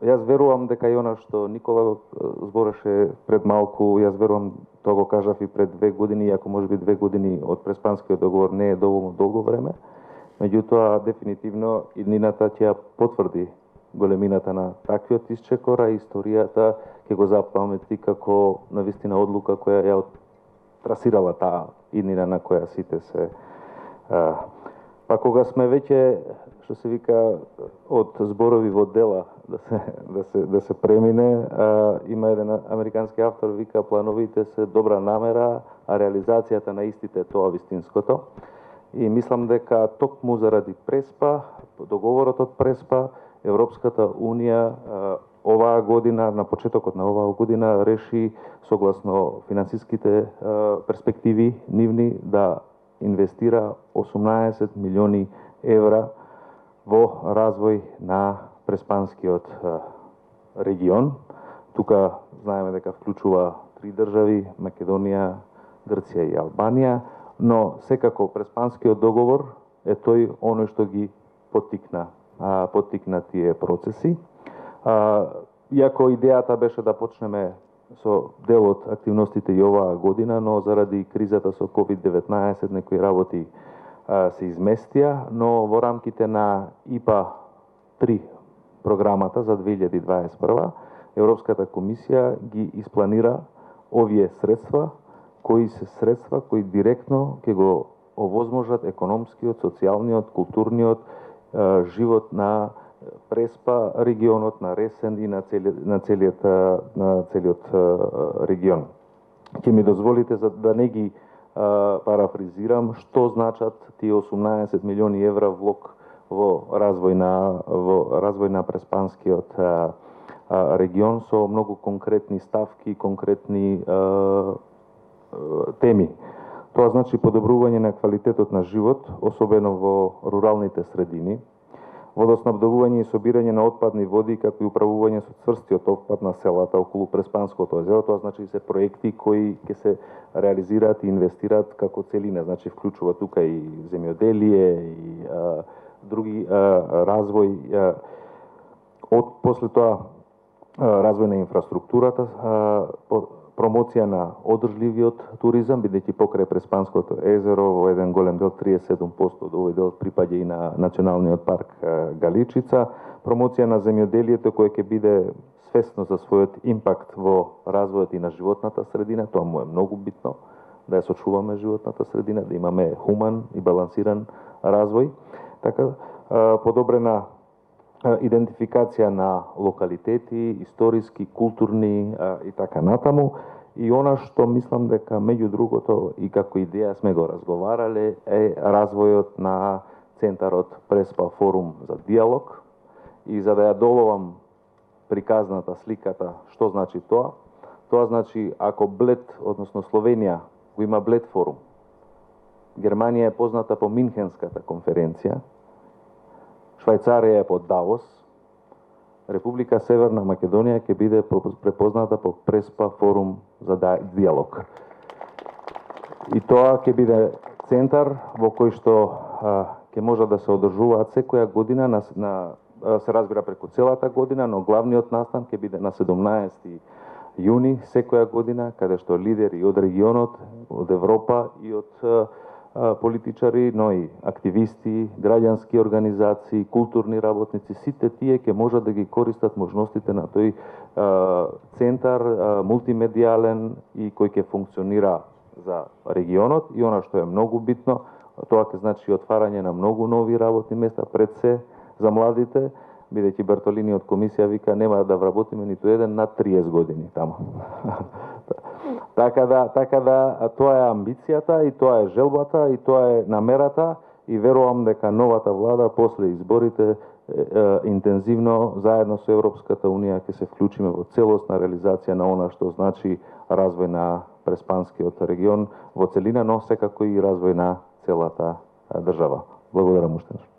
Јас верувам дека и она што Никола збореше пред малку, јас верувам, тоа го кажав и пред 2 години, иако можеби 2 години од Преспанскиот договор не е доволно долго време, меѓутоа дефинитивно иднината ќе ја потврди големината на таквиот исчекор, а историјата ќе го запамети како навистина одлука која ја трасирала таа иднина на која сите се. Па кога сме веќе, што се вика, од зборови во дела да се премине, има еден американски автор вика плановите се добра намера, а реализацијата на истите е тоа вистинското. И мислам дека токму заради Преспа, договорот од Преспа, Европската Унија оваа година, на почетокот на оваа година, реши согласно финансиските перспективи нивни да инвестира 18 милиони евра во развој на Преспанскиот регион. Тука знаеме дека вклучува 3 држави, Македонија, Грција и Албанија, но секако Преспанскиот договор е тој оној што ги поттикна тие процеси. Иако идејата беше да почнеме со дел од активностите и оваа година, но заради кризата со COVID-19 некои работи се изместија, но во рамките на ИПА 3 програмата за 2021 Европската комисија ги испланира овие средства, кои се средства кои директно ќе го овозможат економскиот, социјалниот, културниот живот на Преспа регионот, на Ресен и на целиот регион. Ќе ми дозволите за да не ги парафризирам што значат тие 18 милиони евра влог во развој на Преспанскиот регион со многу конкретни ставки, конкретни теми. Тоа значи подобрување на квалитетот на живот, особено во руралните средини, водоснабдувување и собирање на отпадни води, како и управување со цврстиот отпад на селата околу Преспанското езеро. Тоа значи се проекти кои ќе се реализираат и инвестираат како целина. Значи вклучува тука и земјоделие и други развој. После тоа развој на инфраструктурата, промоција на одржливиот туризам, бидејќи покрај Преспанското езеро во еден голем дел, 37% од овој дел припаѓа и на Националниот парк Галичица, промоција на земјоделието кое ќе биде свесно за својот импакт во развојот и на животната средина, тоа му е многу битно, да ја сочуваме животната средина, да имаме хуман и балансиран развој. Така, подобрена идентификација на локалитети, историски, културни и така натаму. И она што мислам дека меѓу другото и како идеја сме го разговарале е развојот на центарот Преспа форум за диалог. И за да ја доловам приказната сликата, што значи тоа? Тоа значи ако Блед, односно Словенија, го има Блед форум, Германија е позната по Минхенската конференција, Швајцарија е по Давос, Република Северна Македонија ќе биде препозната по Преспа форум за диалог. И тоа ќе биде центар во кој што ќе може да се одржуваат секоја година, се разбира преку целата година, но главниот настан ќе биде на 17 јуни секоја година, каде што лидери од регионот, од Европа и од политичари, но и активисти, граѓански организации, културни работници, сите тие ќе можат да ги користат можностите на тој центар мултимедијален и кој ќе функционира за регионот. И она што е многу битно, тоа ќе значи отварање на многу нови работни места, пред се за младите, бидејќи Бертолини од комисија вика нема да вработиме ниту еден над 30 години таму. Така да тоа е амбицијата и тоа е желбата и тоа е намерата и верувам дека новата влада после изборите интензивно заедно со Европската Унија ќе се вклучиме во целосна реализација на она што значи развој на Преспанскиот регион во целина, но секако и развој на целата држава. Благодарам уште.